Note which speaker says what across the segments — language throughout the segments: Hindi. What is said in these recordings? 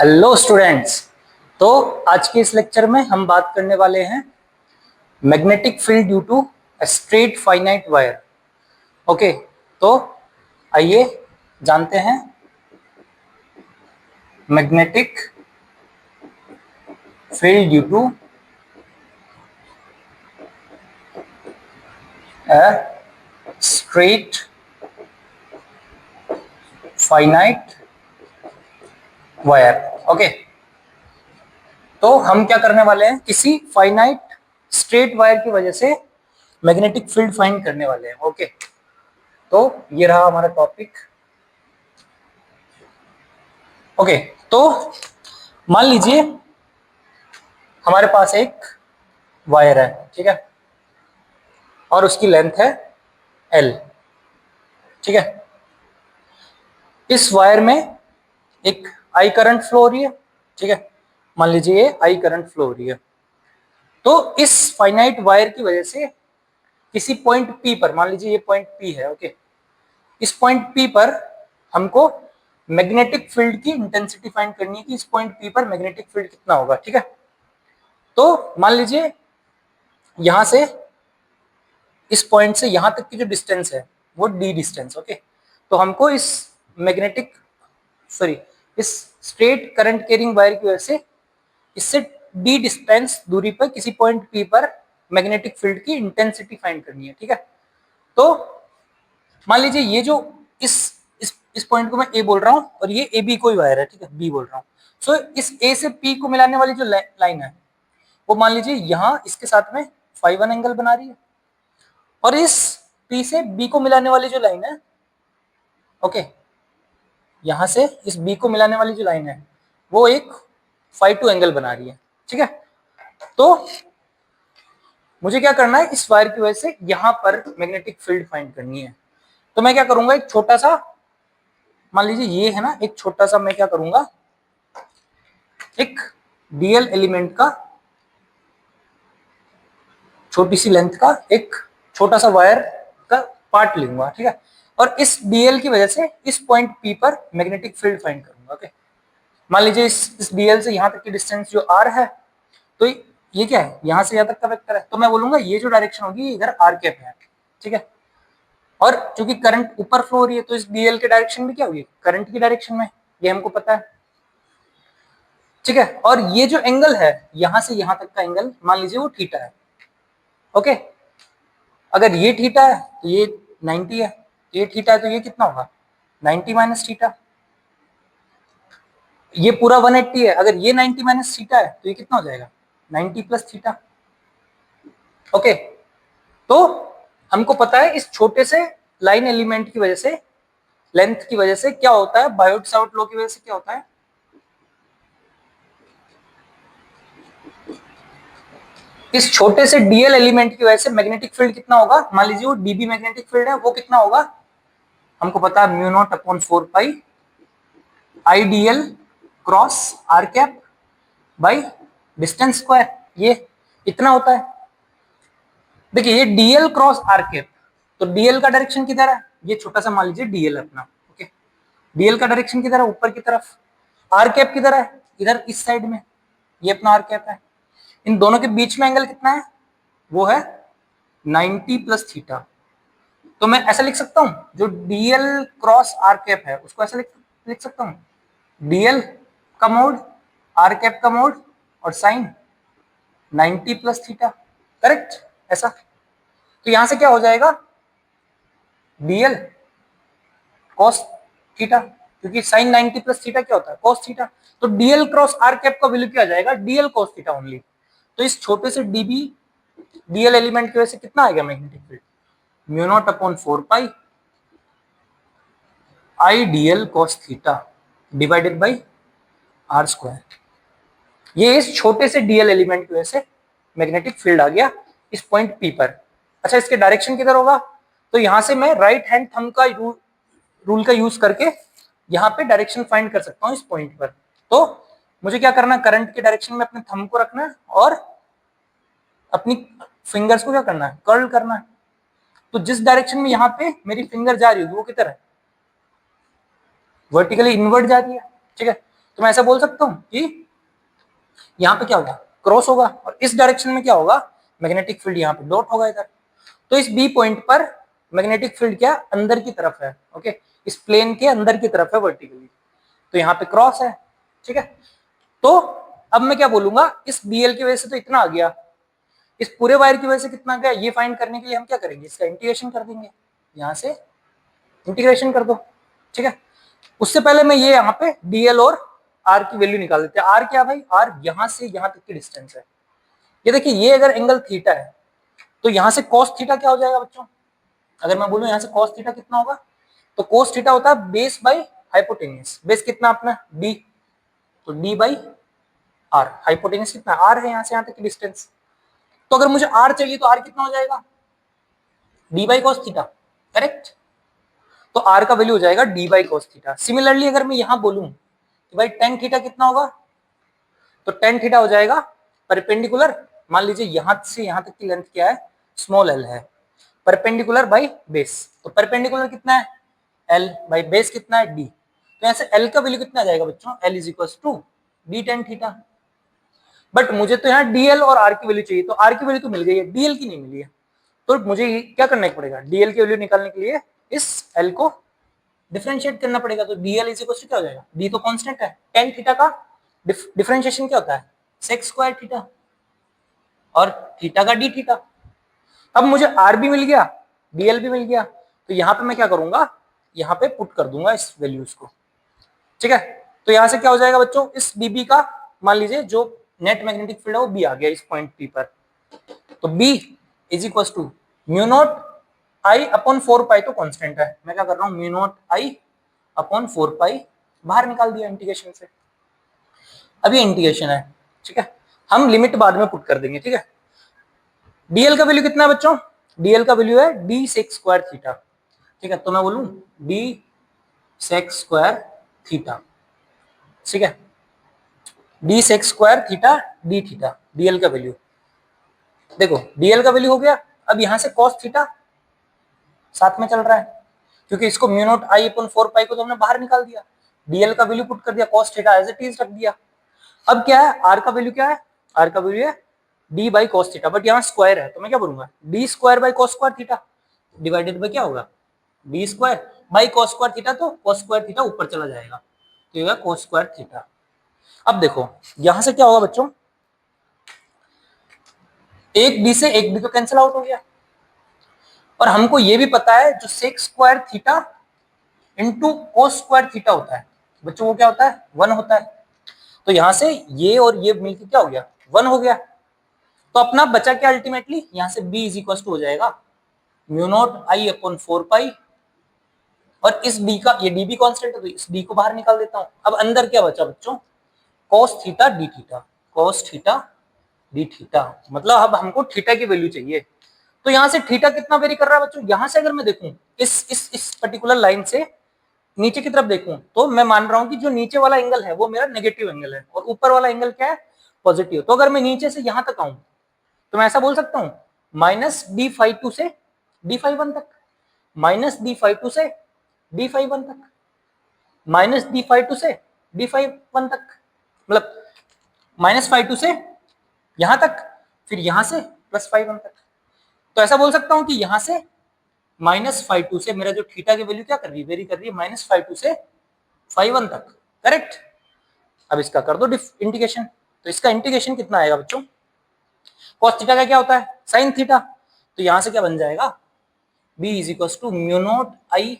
Speaker 1: Hello students. तो आज के इस लेक्चर में हम बात करने वाले हैं magnetic field due to a straight finite wire. Okay, तो आइए जानते हैं magnetic field due to a straight finite wire. Okay, तो हम क्या करने वाले हैं, किसी फाइनाइट स्ट्रेट वायर की वजह से मैग्नेटिक फील्ड फाइंड करने वाले हैं। ओके, तो ये रहा हमारा टॉपिक। ओके, तो मान लीजिए हमारे पास एक वायर है, ठीक है, और उसकी लेंथ है L, ठीक है। इस वायर में एक आई करंट फ्लो हो रही है, ठीक है। मान लीजिए ये आई करंट फ्लो हो रही है। तो इस फाइनाइट वायर की वजह से किसी पॉइंट P पर, मान लीजिए ये पॉइंट P है, ओके, इस पॉइंट P पर हमको मैग्नेटिक फील्ड की इंटेंसिटी फाइंड करनी है कि इस पॉइंट P पर मैग्नेटिक फील्ड कितना होगा, ठीक है। तो मान लीजिए यहां से इस पॉइंट से यहां तक की जो डिस्टेंस है वो d डिस्टेंस, ओके। तो हमको इस मैग्नेटिक इस स्ट्रेट करंट कैरिंग वायर की वजह से इससे d डिस्टेंस दूरी पर किसी पॉइंट P पर मैग्नेटिक फील्ड की इंटेंसिटी फाइंड करनी है, ठीक है। तो मान लीजिए ये जो इस पॉइंट को मैं A बोल रहा हूं और ये AB कोई वायर है, ठीक है, B बोल रहा हूं। सो इस A से P को मिलाने वाली जो लाइन है वो मान लीजिए यहां इसके साथ में φ1 एंगल बना रही है, और इस P से B को मिलाने वाली जो लाइन है, ओके, यहां से इस B को मिलाने वाली जो लाइन है वो एक φ2 एंगल बना रही है, ठीक है। तो मुझे क्या करना है, इस वायर की वजह से यहां पर मैग्नेटिक फील्ड फाइंड करनी है। तो मैं क्या करूंगा, एक छोटा सा, मान लीजिए ये है ना, एक छोटा सा मैं क्या करूंगा, एक डीएल एलिमेंट का छोटी सी लेंथ का एक छोटा सा वायर का पार्ट लूंगा, ठीक है, और इस डीएल की वजह से इस पॉइंट P पर मैग्नेटिक फील्ड फाइंड करूंगा। ओके, मान लीजिए इस डीएल से यहां तक की डिस्टेंस जो r है, तो ये क्या है, यहां से यहां तक का वेक्टर है, तो मैं बोलूंगा ये जो डायरेक्शन होगी इधर r कैप है, ठीक है। और चूंकि करंट ऊपर फ्लो हो रही है तो इस डीएल की डायरेक्शन भी क्या होगी, करंट की डायरेक्शन में, ये हमको पता है, ठीक है। और ये जो एंगल है यहां से यहां तक का एंगल मान लीजिए वो थीटा है, ओके। अगर ये थीटा है तो ये 90 है, ये थीटा है तो ये कितना होगा, 90 माइनस थीटा। ये पूरा 180 है, अगर ये 90 माइनस थीटा है तो ये कितना हो जाएगा, 90 प्लस थीटा, ओके। तो हमको पता है इस छोटे से लाइन एलिमेंट की वजह से, लेंथ की वजह से क्या होता है, बायोट सावर्ट लॉ की वजह से क्या होता है, इस छोटे से डीएल एलिमेंट की वजह से मैग्नेटिक फील्ड कितना होगा, मान लीजिए वो डीबी मैग्नेटिक फील्ड है, वो कितना होगा, हमको पता है mu not upon 4 pi I dl cross r cap by distance square, ये इतना होता है। देखिए ये डीएल क्रॉस आर कैप, तो डीएल का डायरेक्शन किधर है, ये छोटा सा मान लीजिए डीएल अपना, ओके, डीएल का डायरेक्शन किधर है, ऊपर की तरफ। आर कैप किधर है, इधर इस साइड में, ये अपना आर कैप है। इन दोनों के बीच में एंगल कितना है, वो है 90 प्लस थीटा। तो मैं ऐसा लिख सकता हूं, जो डीएल क्रॉस आर कैप है उसको ऐसा लिख सकता हूं, डीएल का मोड आर कैप का मोड और साइन 90 प्लस थीटा, करेक्ट, ऐसा। तो यहां से क्या हो जाएगा, डीएल कॉस थीटा, क्योंकि साइन 90 प्लस थीटा क्या होता है, कॉस थीटा। तो डीएल क्रॉस आर कैप का वैल्यू क्या आ जाएगा, डीएल कॉस थीटा ओनली। तो इस छोटे से डीबी डीएल एलिमेंट की वजह से कितना आएगा magnetic field, mu not upon 4 pi I dl cos theta divided by r square. ये इस छोटे से डीएल एलिमेंट की वजह से मैग्नेटिक फील्ड आ गया इस पॉइंट P पर। अच्छा, इसके डायरेक्शन किधर होगा, तो यहां से मैं राइट हैंड थंब का रूल का यूज करके यहाँ पे डायरेक्शन फाइंड कर सकता हूँ इस पॉइंट पर। तो मुझे क्या करना है, करंट के डायरेक्शन में अपने थंब को रखना है और अपनी फिंगर्स को क्या करना है, कर्ल करना है। तो जिस डायरेक्शन में यहाँ पे मेरी फिंगर जा रही होगी वो किधर है, वर्टिकली इनवर्ट जा रही है, ठीक है। तो मैं ऐसा बोल सकता हूँ कि यहाँ पे क्या होगा, क्रॉस होगा, और इस डायरेक्शन में क्या होगा, मैग्नेटिक फील्ड यहाँ पे डॉट होगा इधर। तो इस बी पॉइंट पर मैग्नेटिक फील्ड क्या अंदर की तरफ है, ओके, इस प्लेन के अंदर की तरफ है वर्टिकली, तो यहाँ पे क्रॉस है, ठीक है। तो अब मैं क्या बोलूंगा, इस बीएल की वजह से तो इतना आ गया, इस पूरे वायर की वजह से कितना गया, ये फाइंड करने के लिए हम क्या करेंगे, इसका इंटीग्रेशन कर देंगे, यहाँ से इंटीग्रेशन कर दो, ठीक है। उससे पहले मैं ये यहाँ पे डीएल और आर की वैल्यू निकाल देते हैं। आर क्या भाई, आर यहाँ से यहाँ तक की डिस्टेंस है। ये देखिए, ये अगर एंगल थीटा है तो यहाँ से कॉस थीटा क्या हो जाएगा बच्चों, अगर मैं बोलूं यहाँ से कॉस थीटा कितना होगा, तो कॉस थीटा होता है बेस बाई हाइपोटेन्यूज। बेस कितना अपना डी, तो डी बाई आर, हाइपोटेन्यूज कितना आर है, यहाँ से यहाँ तक की डिस्टेंस। तो अगर मुझे आर चाहिए तो आर कितना हो जाएगा, D by cos theta, correct. तो आर का वैल्यू हो जाएगा D by cos theta. Similarly अगर मैं यहां बोलूं कि भाई टेन थीटा कितना होगा, तो टेन थीटा हो जाएगा परपेंडिकुलर, मान लीजिए यहां से यहां तक की लेंथ क्या है, स्मॉल एल है, परपेंडिकुलर बाई बेस, तो परपेंडिकुलर कितना है एल, बाई बेस कितना है डी, तो यहां से एल का वैल्यू कितना आ जाएगा बच्चों, l is equal to d tan theta. But मुझे तो यहाँ डीएल और आर की वैल्यू चाहिए, तो आर की वैल्यू तो मिल गई है, डीएल की नहीं मिली है, तो मुझे क्या करना पड़ेगा, डीएल की वैल्यू निकालने के लिए इस एल को डिफरेंशिएट करना पड़ेगा। तो डीएल इज इक्वल टू क्या हो जाएगा, डी तो कांस्टेंट है, टेन थीटा का डिफरेंशिएशन क्या होता है, सेक स्क्वायर थीटा, और थीटा का डी थीटा। अब मुझे आर भी मिल गया, डीएल भी मिल गया, तो यहाँ पे मैं क्या करूंगा, यहाँ पे पुट कर दूंगा इस वैल्यूज को, ठीक है। तो यहाँ से क्या हो जाएगा बच्चों, इस बीबी का मान लीजिए जो नेट मैग्नेटिक फील्ड है वो बी आ गया इस पॉइंट पी पर, तो b is equal to mu not I upon 4 pi, तो कांस्टेंट है, मैं क्या कर रहा हूँ mu not I upon 4 pi बाहर निकाल दिया इंटीग्रेशन से। अब ये इंटीग्रेशन है, ठीक है, हम लिमिट बाद में पुट कर देंगे, ठीक है। डीएल का वैल्यू कितना है बच्चों, डीएल का वैल्यू है डी सेक स्क्वायर थीटा, ठीक है, तो मैं बोलूं डी सेक स्क्वायर थीटा, ठीक है, d sec square theta d theta, dl का वैल्यू देखो, डीएल का वैल्यू हो गया। अब यहां से कॉस थीटा साथ में चल रहा है, क्योंकि इसको म्यू नॉट आई अपन 4 पाई को तो हमने बाहर निकाल दिया, डीएल का वैल्यू पुट कर दिया, cos theta as it is रख दिया। अब क्या है, आर का वैल्यू क्या है, आर का वैल्यू है D by cos theta, but यहाँ स्क्वायर है तो मैं क्या बोलूंगा, D square by cos square theta divided by क्या होगा, D square by cos square theta, तो कॉस स्क्वायर थीटा ऊपर चला जाएगा, तो ये कॉस स्क्वायर थीटा। अब देखो यहां से क्या होगा बच्चों, एक डी से एक डी तो कैंसिल आउट हो गया, और हमको ये भी पता है जो sec square theta into cos square theta होता है बच्चों, वो क्या होता है 1 होता है। तो यहां से ये और ये मिलकर क्या हो गया 1 हो गया, तो अपना बचा क्या अल्टीमेटली, यहां से b इज इक्वल टू हो जाएगा म्यू नॉट आई अपॉन 4 पाई, और इस d का, ये d भी कांस्टेंट है तो इस d को बाहर निकाल देता हूं। अब अंदर क्या बचा बच्चों, cos theta d theta, cos theta d theta, मतलब अब हमको थीटा की वैल्यू चाहिए। तो यहां से थीटा कितना वेरी कर रहा है बच्चों, यहां से अगर मैं देखूं इस पर्टिकुलर लाइन से नीचे की तरफ देखूं, तो मैं मान रहा हूं कि जो नीचे वाला एंगल है वो मेरा नेगेटिव एंगल है, और ऊपर वाला एंगल क्या है पॉजिटिव। तो अगर मैं नीचे से यहां तक आऊं तो मैं ऐसा बोल सकता हूं माइनस डी फाइव टू से डी फाइव वन तक, माइनस डी फाइव टू से डी फाइव वन तक, माइनस डी फाइव टू से डी फाइव वन तक, मतलब माइनस फाइव टू से यहां तक, फिर यहां से प्लस फाइव वन तक। तो ऐसा बोल सकता हूं कि यहां से माइनस फाइव टू से मेरा जो थीटा की वैल्यू क्या कर रही है, वेरी कर रही है माइनस फाइव टू से फाइव वन तक, करेक्ट। अब इसका कर दो इंटीग्रेशन, तो इसका इंटीग्रेशन कितना आएगा बच्चों, cos थीटा का क्या होता है साइन थीटा, तो यहां से क्या बन जाएगा b is equal to mu not I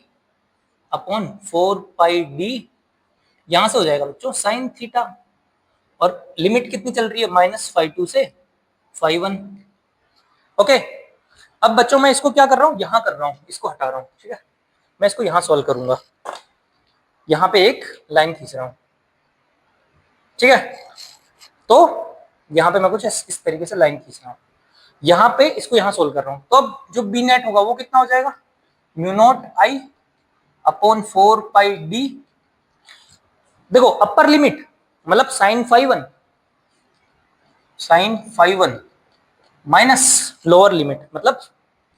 Speaker 1: upon 4 pi d, यहां से हो जाएगा बच्चों साइन थीटा, और लिमिट कितनी चल रही है माइनस फाइव टू से फाइव वन, ओके। अब बच्चों मैं इसको क्या कर रहा हूं, यहां कर रहा हूं, इसको हटा रहा हूं, ठीक है, मैं इसको यहां सॉल्व करूंगा, यहां पे एक लाइन खींच रहा हूं, ठीक है। तो यहां पे मैं कुछ इस तरीके से लाइन खींच रहा हूं, यहां पे इसको यहां सोल्व कर रहा हूं, तो अब जो बी नेट होगा वो कितना हो जाएगा mu not I upon 4 pi d, देखो अपर लिमिट मतलब sine five one, sine five one minus lower limit, मतलब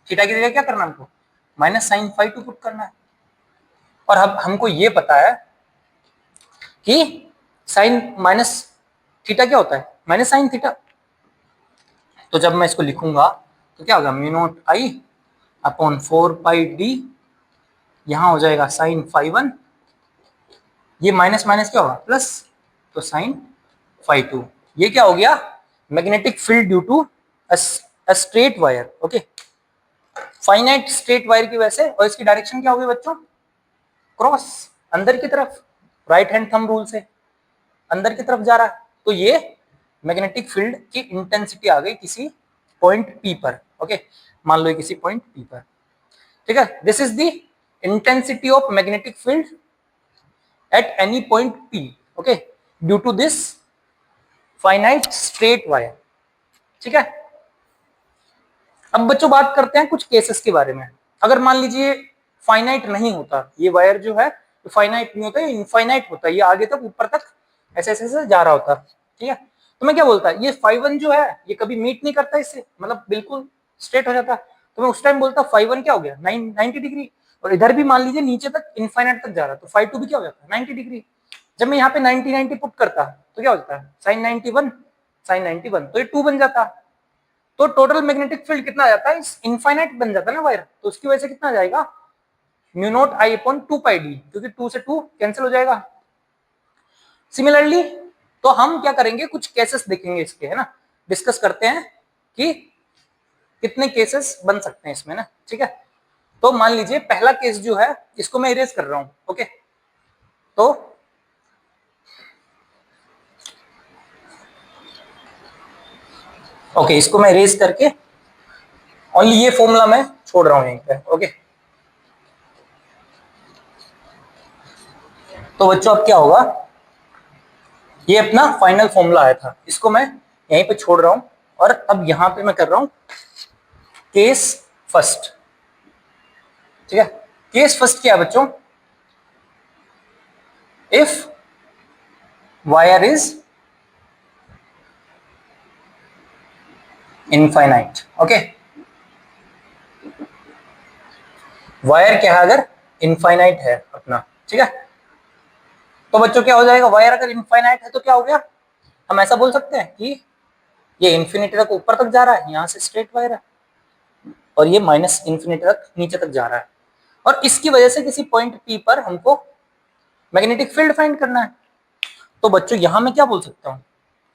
Speaker 1: थीटा की जगह क्या करना है हमको minus sine five two put करना है, और अब हमको ये पता है कि साइन माइनस थीटा क्या होता है, माइनस साइन थीटा। तो जब मैं इसको लिखूंगा तो क्या होगा, mu naught I upon 4πd, यहां हो जाएगा साइन फाई 1, ये माइनस माइनस क्या होगा प्लस, तो साइन फाई 2। ये क्या हो गया, magnetic field due to a straight wire. Okay, finite straight wire की वजह से, और इसकी डायरेक्शन क्या होगी बच्चों, क्रॉस, अंदर की तरफ, राइट हैंड थंब रूल से अंदर की तरफ जा रहा है। तो ये मैग्नेटिक फील्ड की इंटेंसिटी आ गई किसी पॉइंट पी पर। ओके, मान लो किसी पॉइंट पी पर, ठीक है। This is the intensity of magnetic field at any point p, okay, due to this finite straight wire, ठीक है। अब बच्चों बात करते हैं कुछ केसेस के बारे में। अगर मान लीजिए फाइनाइट नहीं होता, ये वायर जो है तो फाइनाइट नहीं होता, ये इनफाइनाइट होता, ये आगे तक ऊपर तक ऐसे ऐसे ऐसे जा रहा होता, ठीक है। तो मैं क्या बोलता, ये फाई 1 जो है ये कभी मीट नहीं करता इससे, मतलब बिल्कुल स्ट्रेट हो जाता, तो मैं उस टाइम बोलता फाई 1 क्या हो गया 90 डिग्री। और इधर भी मान लीजिए नीचे तक इनफाइनाइट तक जा रहा, तो फाई 2 भी क्या हो जाता 90 डिग्री। जब मैं यहाँ पे 90 पुट करता तो क्या हो जाता है साइन 91, साइन 91, तो ये 2 बन जाता। तो टोटल मैग्नेटिक फील्ड कितना आ जाता है, इनफाइनाइट बन जाता है ना वायर, तो उसकी वजह से कितना आ जाएगा, mu not I upon 2πd, क्योंकि 2 से 2 कैंसिल हो जाएगा। सिमिलरली तो हम क्या करेंगे, कुछ केसेस देखेंगे इसके, है ना, डिस्कस करते हैं कि कितने केसेस बन सकते हैं इसमें ना, ठीक है। तो मान लीजिए पहला केस जो है इसको मैं इरेज कर रहा हूं, ओके। तो ओके, इसको मैं इरेज करके ओनली ये फॉर्मूला मैं छोड़ रहा हूं यहीं पे, ओके। तो बच्चों अब क्या होगा, ये अपना फाइनल फॉर्मूला आया था, इसको मैं यहीं पे छोड़ रहा हूं, और अब यहां पे मैं कर रहा हूं केस फर्स्ट, ठीक है। केस फर्स्ट क्या है बच्चों, if wire is infinite, okay. Wire क्या है, अगर इनफाइनाइट है अपना, ठीक है। तो बच्चों क्या हो जाएगा, वायर अगर इनफाइनाइट है तो क्या हो गया, हम ऐसा बोल सकते हैं कि ये इन्फिनिटी तक ऊपर तक जा रहा है, यहां से स्ट्रेट वायर है, और ये माइनस इन्फिनिटी तक नीचे तक जा रहा है, और इसकी वजह से किसी पॉइंट पी पर हमको मैग्नेटिक फील्ड फाइंड करना है। तो बच्चों यहां मैं क्या बोल सकता हूं,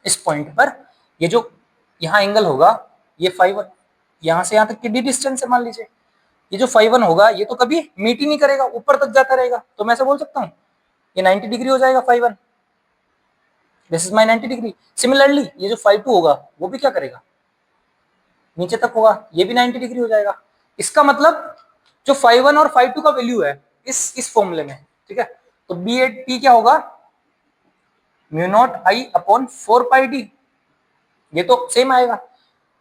Speaker 1: इस पॉइंट पर ये जो यहाँ एंगल होगा, ये फाई 1, यहां से यहां तक कितनी डिस्टेंस है मान लीजिए, ये जो फाई 1 होगा ये तो कभी मीट ही नहीं करेगा, ऊपर तक जाता रहेगा, तो मैं ऐसा बोल सकता हूँ ये 90 डिग्री हो जाएगा phi 1, this is my 90 degree. Similarly ये जो फाई 2 होगा वो भी क्या करेगा, नीचे तक होगा, ये भी 90 डिग्री हो जाएगा। इसका मतलब जो फाई 1 और फाई 2 का वैल्यू है इस फॉर्मूले में, ठीक है, तो बी एट पी क्या होगा, mu naught I upon 4πd, ये तो सेम आएगा,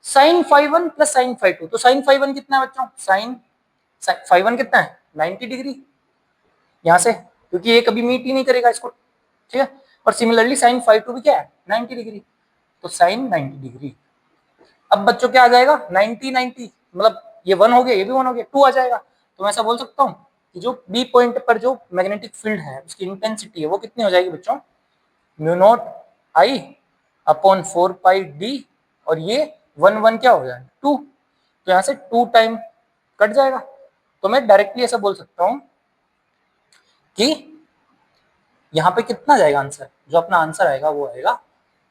Speaker 1: sine phi 1 plus sine phi 2, तो साइन फाई 1 कितना है बच्चों, साइन फाई 1 कितना है 90 डिग्री, यहां से, क्योंकि ये कभी मीट ही नहीं करेगा इसको, ठीक है। और सिमिलरली साइन फाई 2 भी क्या है 90 डिग्री, तो साइन 90 डिग्री। अब बच्चों क्या आ जाएगा 90 90, मतलब ये 1 हो गया, ये भी 1 हो गया, 2 आ जाएगा। तो मैं ऐसा बोल सकता हूँ कि जो बी पॉइंट पर जो मैग्नेटिक फील्ड है उसकी इंटेंसिटी है वो कितनी हो जाएगी बच्चों, mu not I upon 4πd, और ये 1 क्या हो जाएगा 2, तो यहाँ से 2 टाइम कट जाएगा। तो मैं डायरेक्टली ऐसा बोल सकता हूँ कि यहाँ पे कितना जाएगा आंसर, जो अपना आंसर आएगा वो आएगा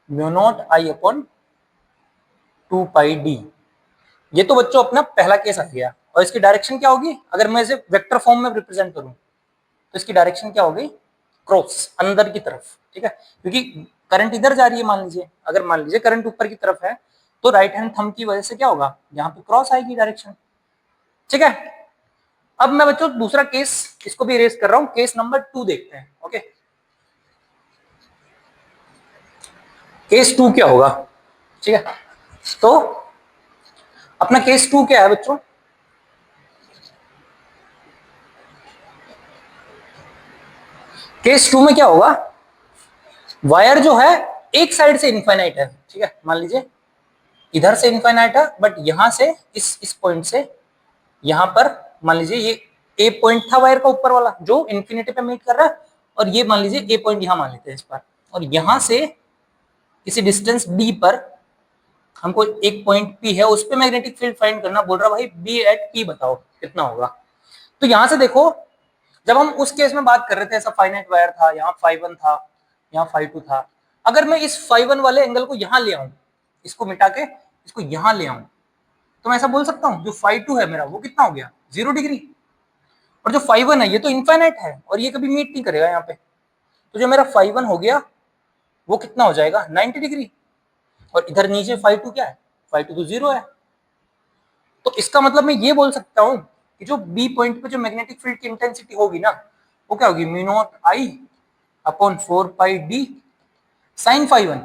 Speaker 1: mu not I upon 2πd। ये तो बच्चों अपना पहला केस आ गया, और इसकी डायरेक्शन क्या होगी, अगर मैं इसे वेक्टर फॉर्म में रिप्रेजेंट करूं तो इसकी डायरेक्शन क्या होगी, क्रॉस, अंदर की तरफ, ठीक है, क्योंकि करंट इधर जा रही है, मान लीजिए अगर मान लीजिए करंट ऊपर की तरफ है तो राइट हैंड थंब की वजह से क्या होगा, यहाँ पे क्रॉस आएगी डायरेक्शन, ठीक है। अब मैं बच्चों दूसरा केस इसको भी इरेज कर रहा हूं, केस नंबर 2 देखते हैं, ओके। केस 2 क्या होगा, ठीक है। तो अपना केस 2 क्या है बच्चों, केस 2 में क्या होगा, वायर जो है एक साइड से इनफाइनाइट है, ठीक है, मान लीजिए इधर से इनफाइनाइट है, बट यहां से इस पॉइंट से यहां पर मान लीजिए ये ए पॉइंट था वायर का ऊपर वाला जो इन्फिनिटी पे मीट कर रहा है, और ये मान लीजिए ए पॉइंट यहां मान लेते हैं इस पर, और यहां से किसी डिस्टेंस d पर हमको एक पॉइंट P है, उस पे मैग्नेटिक फील्ड फाइंड करना बोल रहा, भाई B एट P बताओ कितना होगा। तो यहां से देखो, जब हम उस केस में बात कर रहे थे, ऐसा फाइनाइट वायर था, यहाँ φ1 था, यहाँ φ2 था, अगर मैं इस φ1 वाले एंगल को यहां ले आऊं, इसको मिटा के इसको यहां ले आऊं, तो मैं ऐसा बोल सकता हूं जो φ2 है मेरा वो कितना हो गया 0 डिग्री, और जो φ1 है ये तो इनफाइनाइट है और ये कभी मीट नहीं करेगा यहाँ पे, तो जो मेरा φ1 हो गया वो कितना हो जाएगा 90 डिग्री, और इधर नीचे φ2 क्या है, φ2 तो 0 है। तो इसका मतलब मैं ये बोल सकता हूं कि जो बी पॉइंट पे जो मैग्नेटिक फील्ड की इंटेंसिटी होगी ना, वो क्या होगी mu naught I upon 4 pi D sine φ1।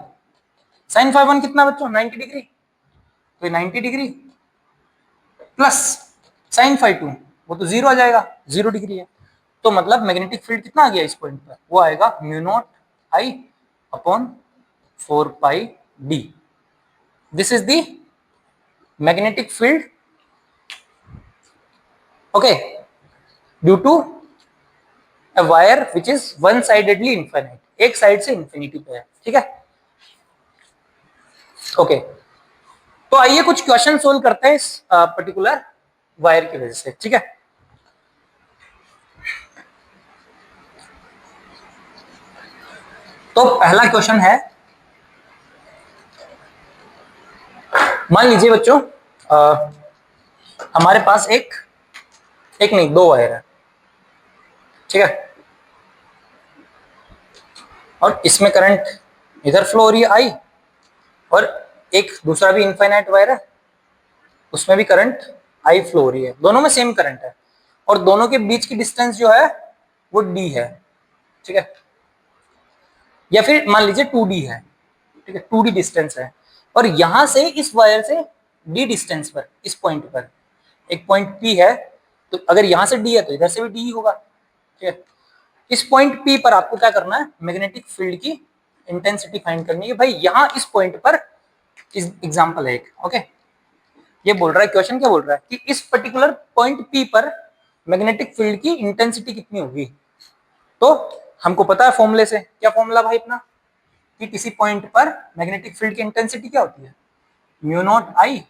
Speaker 1: Sign φ1 कितना बच्चों 90 डिग्री, तो 90 डिग्री प्लस साइन φ2 वो तो 0 आ जाएगा, 0 डिग्री है। तो मतलब मैग्नेटिक फील्ड कितना आ गया इस पॉइंट पर, वो आएगा mu not I upon 4 pi d. This is the magnetic field, okay, due to a wire which is one sidedly infinite, एक साइड से इंफिनिटी पे है, ठीक है। ओके, तो आइए कुछ क्वेश्चन सोल्व करते हैं इस पर्टिकुलर वायर की वजह से, ठीक है। तो पहला क्वेश्चन है, मान लीजिए बच्चों हमारे पास एक नहीं दो वायर है, ठीक है, और इसमें करंट इधर फ्लो हो रही है आई, और एक दूसरा भी इनफाइनाइट वायर है उसमें भी करंट आई फ्लो हो रही है, दोनों में सेम करंट है, और दोनों के बीच की डिस्टेंस जो है वो डी है, ठीक है, या फिर मान लीजिए 2d है, ठीक है, 2d डिस्टेंस है, और यहां से इस वायर से d डिस्टेंस पर इस पॉइंट पर एक पॉइंट P है, तो अगर यहां से d है तो इधर से भी d होगा, ठीक है। इस पॉइंट P पर आपको क्या करना है, मैग्नेटिक फील्ड की इंटेंसिटी फाइंड करनी है। भाई यहां इस पॉइंट पर एग्जांपल है एक, ओके, ये बोल रहा है क्वेश्चन, क्या बोल रहा है कि इस पर्टिकुलर पॉइंट P पर मैग्नेटिक फील्ड की इंटेंसिटी कितनी होगी। तो हमको पता है फॉर्मूले से, क्या फॉर्मूला भाई अपना, कि किसी पॉइंट पर मैग्नेटिक फील्ड की इंटेंसिटी क्या होती है, mu not I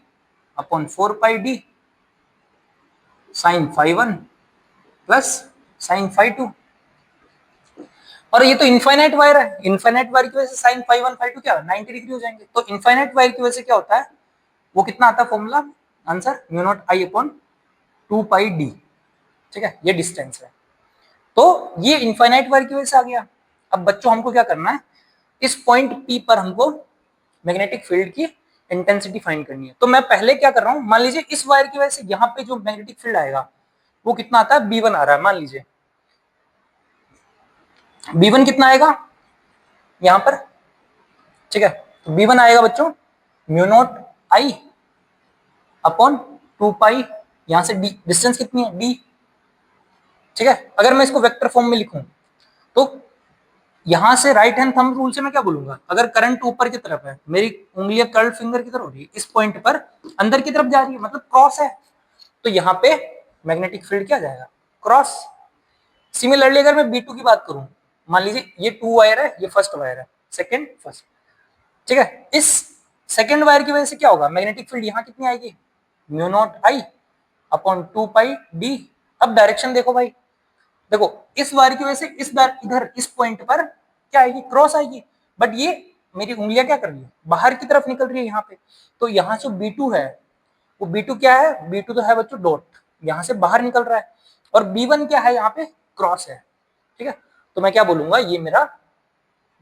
Speaker 1: upon 4 pi D sine φ1 plus sine φ2। और ये तो इनफाइनाइट वायर है, इनफाइनाइट वायर की वजह से साइन φ1 φ2 क्या 90 डिग्री हो जाएंगे, तो इनफाइनाइट वायर की वजह से क्या होता है, वो कितना आता है formula, answer mu naught I upon 2 pi D, ठीक है, ये डिस्टेंस है। तो ये इनफाइनाइट वायर की वजह से आ गया। अब बच्चों हमको क्या करना है, इस पॉइंट P पर हमको मैग्नेटिक फील्ड की इंटेंसिटी फाइंड करनी है। तो मैं पहले क्या कर रहा हूं, मान लीजिए इस वायर की वजह से यहाँ पे जो मैग्नेटिक फील्ड आएगा वो कितना आता है, B1 आ रहा है, मान लीजिए B1 कितना आएगा यहाँ पर, ठीक है, तो B1 आएगा बच्चों म्यू नॉट आई अपॉन 2 पाई, यहां से D डिस्टेंस कितनी है D, ठीक है। अगर मैं इसको वेक्टर फॉर्म में लिखूं तो यहां से राइट हैंड थंब रूल से मैं क्या बोलूंगा, अगर करंट ऊपर की तरफ है, मेरी उंगलियां कर्ल फिंगर की तरफ हो रही है, इस पॉइंट पर अंदर की तरफ जा रही है, मतलब क्रॉस है, तो यहाँ पे मैग्नेटिक फील्ड क्या जाएगा, क्रॉस। सिमिलरली अगर मैं B2 की बात करूं, मान लीजिए ये 2 वायर है, ये फर्स्ट वायर है, सेकेंड फर्स्ट, ठीक है, इस सेकेंड वायर की वजह से क्या होगा, मैग्नेटिक फील्ड यहाँ कितनी आएगी, mu naught I upon 2 pi D. अब डायरेक्शन देखो भाई, देखो इस वायर की वजह से इस बार इधर इस पॉइंट पर क्या आएगी, क्रॉस आएगी, बट ये मेरी उंगलियां क्या कर रही है, बाहर की तरफ निकल रही है यहाँ पे, तो यहाँ जो B2 है वो B2 क्या है, B2 तो है बच्चों डॉट, यहाँ से बाहर निकल रहा है, और B1 क्या है, यहाँ पे क्रॉस है, ठीक है। तो मैं क्या बोलूंगा, ये मेरा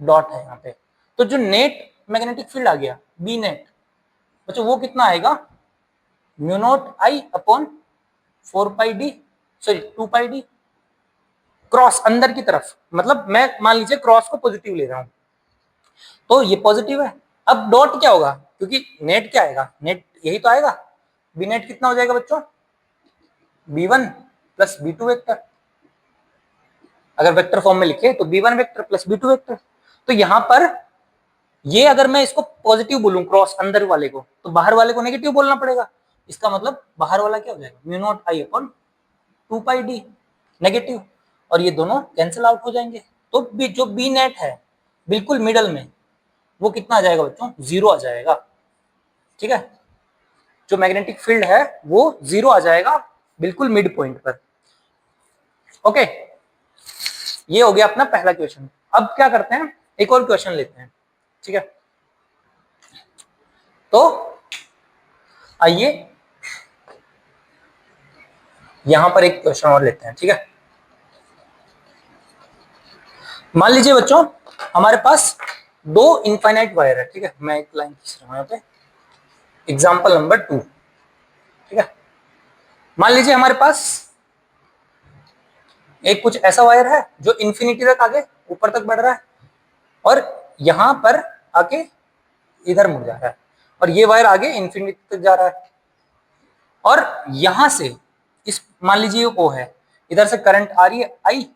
Speaker 1: डॉट है यहाँ पे। तो जो नेट मैग्नेटिक फील्ड आ गया बी नेट बच्चों, वो कितना आएगा, mu not I upon 4 pi D, sorry 2 pi D, cross अंदर की तरफ, मतलब मैं मान लीजिए क्रॉस को पॉजिटिव ले रहा हूं, तो ये पॉजिटिव है। अब डॉट क्या होगा, क्योंकि नेट क्या आएगा, नेट यही तो आएगा, बी नेट कितना हो जाएगा बच्चों, B1 प्लस B2 वेक्टर, अगर वेक्टर फॉर्म में लिखे तो B1 vector plus B2 vector. तो यहां पर ये अगर मैं इसको पॉजिटिव बोलूं क्रॉस अंदर वाले को, तो बाहर वाले को नेगेटिव बोलना पड़ेगा, इसका मतलब बाहर वाला क्या हो जाएगा, mu not I upon 2 pi D negative, और ये दोनों कैंसिल आउट हो जाएंगे। तो जो बी नेट है बिल्कुल मिडल में, वो कितना आ जाएगा बच्चों, 0 आ जाएगा। ठीक है, जो मैग्नेटिक फील्ड है वो 0 आ जाएगा बिल्कुल मिड पॉइंट पर। ओके, ये हो गया अपना पहला क्वेश्चन। अब क्या करते हैं, एक और क्वेश्चन लेते हैं। ठीक है, तो आइए यहां पर एक क्वेश्चन और लेते हैं। ठीक है, मान लीजिए बच्चों हमारे पास दो इनफाइनाइट वायर है। ठीक है, मैं एक लाइन खींच रहा हूं यहाँ पे, एग्जाम्पल नंबर 2। ठीक है, मान लीजिए हमारे पास एक कुछ ऐसा वायर है जो इन्फिनिटी तक आगे ऊपर तक बढ़ रहा है, और यहां पर आके इधर मुड़ जा रहा है, और ये वायर आगे इन्फिनिटी तक जा रहा है, और यहां से इस, मान लीजिए ओ है, इधर से करंट आ रही है आई,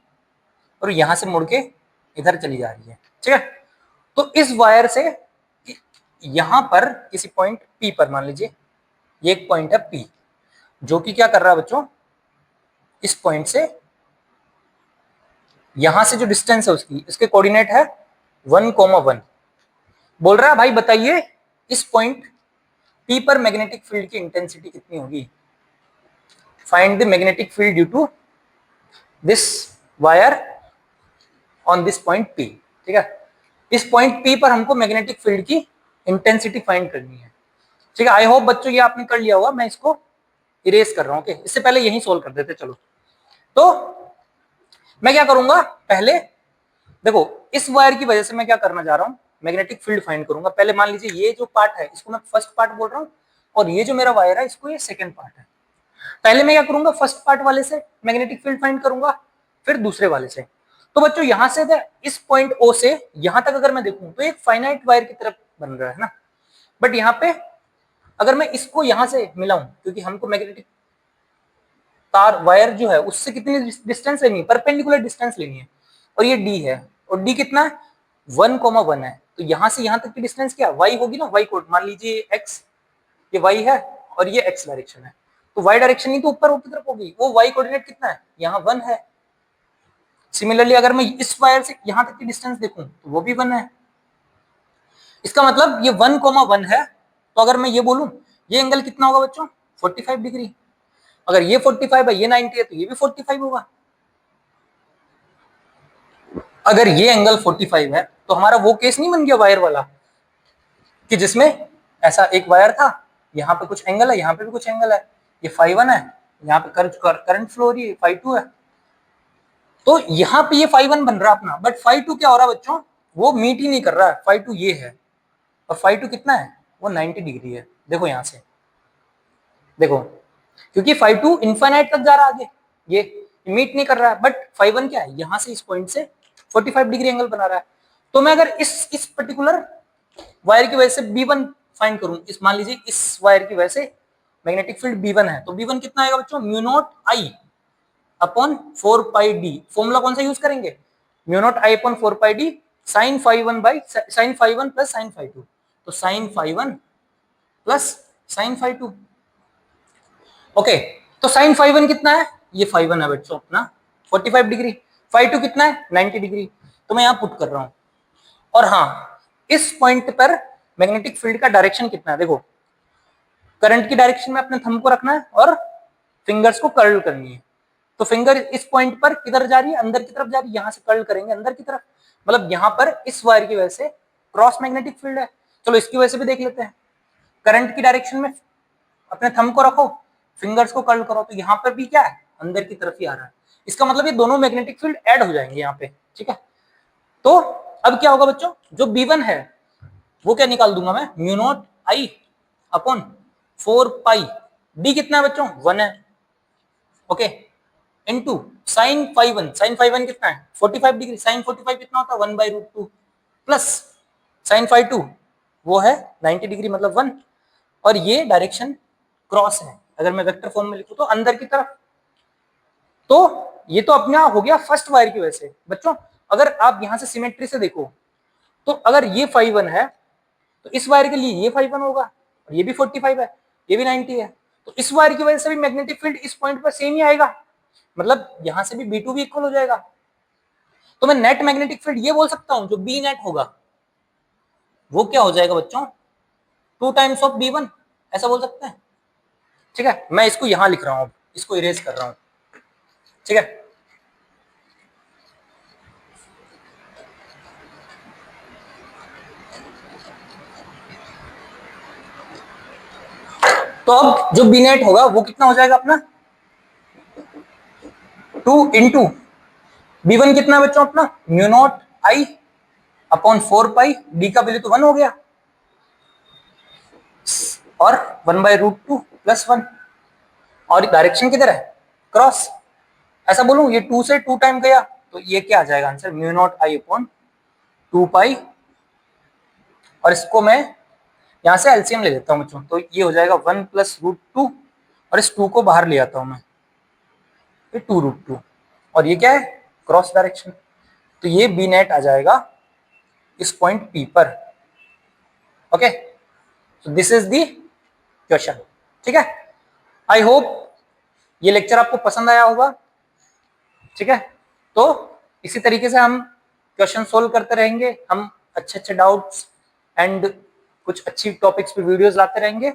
Speaker 1: और यहां से मुड़ के इधर चली जा रही है। ठीक है, तो इस वायर से यहां पर किसी पॉइंट पी पर, मान लीजिए ये एक पॉइंट है पी, जो कि क्या कर रहा है बच्चों, इस पॉइंट से यहां से जो डिस्टेंस है उसकी, इसके कोऑर्डिनेट है 1,1। बोल रहा है भाई बताइए इस पॉइंट पी पर मैग्नेटिक फील्ड की इंटेंसिटी कितनी होगी। Find the magnetic field due to this wire on this point p. ठीक है, इस पॉइंट पी पर हमको मैग्नेटिक फील्ड की इंटेंसिटी फाइंड करनी है। ठीक है, आई होप बच्चों ये आपने कर लिया होगा, मैं इसको इरेज कर रहा हूं। ओके, इससे पहले यही सोल्व कर देते। चलो, तो मैं क्या करूंगा, पहले देखो इस वायर की वजह से मैं क्या करना जा रहा हूं, मैग्नेटिक फील्ड फाइंड करूंगा। पहले मान लीजिए ये जो पार्ट है इसको मैं फर्स्ट पार्ट बोल रहा हूं, और ये जो मेरा वायर है इसको ये सेकंड पार्ट है। पहले मैं क्या करूंगा, फर्स्ट पार्ट वाले से मैग्नेटिक फील्ड फाइंड करूंगा, फिर दूसरे वाले से। तो बच्चों यहां से इस पॉइंट ओ से यहां तक अगर मैं देखूं तो एक फाइनाइट वायर की तरफ बन रहा है ना, बट यहाँ पे अगर मैं इसको यहां से मिलाऊं, क्योंकि हमको मैग्नेटिक तार वायर जो है उससे कितनी डिस्टेंस लेनी है, परपेंडिकुलर डिस्टेंस लेनी है, और ये डी है, और डी कितना है 1,1 है, तो यहां से यहां तक की डिस्टेंस क्या वाई होगी ना, वाई कोड मान लीजिए एक्स, ये वाई है और ये एक्स डायरेक्शन है, तो वाई डायरेक्शन ही तो ऊपर की तरफ होगी, वो वाई कोऑर्डिनेट कितना है, यहाँ 1 है। सिमिलरली अगर मैं इस वायर से यहां तक की डिस्टेंस देखूं तो वो भी 1 है। इसका मतलब ये 1,1 है, तो अगर मैं ये बोलूं ये एंगल कितना होगा बच्चों, 45 डिग्री। अगर ये 45 है, ये 90 है, तो ये भी 45 होगा। अगर ये एंगल 45 है तो हमारा वो केस नहीं बन गया वायर वाला, कि जिसमें ऐसा एक वायर था, यहाँ पे कुछ एंगल है, यहाँ पे भी कुछ एंगल है, ये φ1 है, यहाँ पे करंट फ्लो हो रही है φ2 है, तो यहाँ पे ये φ1 बन रहा है अपना, बट φ2 क्या हो रहा है बच्चों, वो मीट ही नहीं कर रहा है, φ2 ये है, और φ2 कितना है, वो 90 डिग्री है। देखो यहां से देखो, क्योंकि φ2 इनफाइनाइट तक जा रहा है आगे, ये मीट नहीं कर रहा है, बट φ1 क्या है, यहां से इस पॉइंट से 45 डिग्री एंगल बना रहा है। तो मैं अगर इस पर्टिकुलर वायर की वजह से B1 फाइंड करूं, इस मान लीजिए इस वायर की वजह से मैग्नेटिक फील्ड B1 है, तो B1 कितना आएगा बच्चों, mu not I upon 4 pi D. Formula कौन सा यूज करेंगे, mu not I upon 4 pi D sine φ1 by sine φ1 plus sine φ2, तो साइन φ1 प्लस साइन φ2। ओके, तो साइन φ1 कितना है, ये φ1 है बच्चों अपना 45 डिग्री, φ2 कितना है 90 डिग्री, तो मैं यहां पुट कर रहा हूं। और हाँ, इस पॉइंट पर मैग्नेटिक फील्ड का डायरेक्शन कितना है, देखो करंट की डायरेक्शन में अपने थंब को रखना है और फिंगर्स को कर्ल करनी है, तो फिंगर इस पॉइंट पर किधर जा रही है, अंदर की तरफ जा रही है, यहां से कर्ल करेंगे अंदर की तरफ, मतलब यहां पर इस वायर की वजह से क्रॉस मैग्नेटिक फील्ड है। चलो इसकी वजह से भी देख लेते हैं, करंट की डायरेक्शन में अपने थंब को रखो, फिंगर्स को कर्ल करो, तो यहाँ पर भी क्या है, अंदर की तरफ ही आ रहा है, इसका मतलब ये दोनों मैग्नेटिक फील्ड ऐड हो जाएंगे यहाँ पे। ठीक है, तो अब क्या होगा बच्चों, जो B1 है वो क्या निकाल दूंगा मैं, mu naught I upon 4 pi D, कितना है बच्चों 1 है, ओके, इनटू साइन φ1, साइन φ1 कितना है 45 डिग्री, साइन 45 कितना होता है 1/√2 प्लस साइन φ2 वो है 90 डिग्री मतलब 1, और ये डायरेक्शन क्रॉस है, अगर मैं वेक्टर फॉर्म में लिखूं तो अंदर की तरफ। तो ये तो अपना हो गया फर्स्ट वायर की वजह से। बच्चों अगर आप यहां से सिमेट्री से देखो, तो अगर ये φ1 है तो इस वायर के लिए ये φ1 होगा, और ये भी 45 है, ये भी 90 है, तो इस वायर की वजह से भी मैग्नेटिक फील्ड इस पॉइंट पर सेम ही आएगा, मतलब यहां से भी B2 भी इक्वल हो जाएगा। तो मैं नेट मैग्नेटिक फील्ड ये बोल सकता हूं जो बी नेट होगा वो क्या हो जाएगा बच्चों, 2 टाइम्स ऑफ B1, ऐसा बोल सकते हैं। ठीक है, मैं इसको यहां लिख रहा हूं, इसको इरेज कर रहा हूं। ठीक है, तो अब जो बी नेट होगा वो कितना हो जाएगा अपना, 2 इंटू B1 कितना है बच्चों अपना, mu naught I upon 4 pi, D का वैल्यू तो 1 हो गया, और 1/√2 + 1, और डायरेक्शन किधर है, क्रॉस। ऐसा बोलूं ये 2 से 2 टाइम गया, तो ये क्या आ जाएगा answer, mu naught I upon 2 पाई, और इसको मैं यहां से एलसीएम ले लेता हूं बच्चों, तो ये हो जाएगा 1 + √2, और इस 2 को बाहर ले आता हूं मैं, ये 2√2, और ये क्या है, क्रॉस डायरेक्शन, तो ये बी नेट आ जाएगा इस पॉइंट पी पर। Okay, so this is the question. ठीक है, आई होप ये लेक्चर आपको पसंद आया होगा। ठीक है, तो इसी तरीके से हम क्वेश्चन सोल्व करते रहेंगे, हम अच्छे अच्छे डाउट्स एंड कुछ अच्छी टॉपिक्स पे वीडियोस लाते रहेंगे।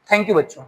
Speaker 1: थैंक यू बच्चों।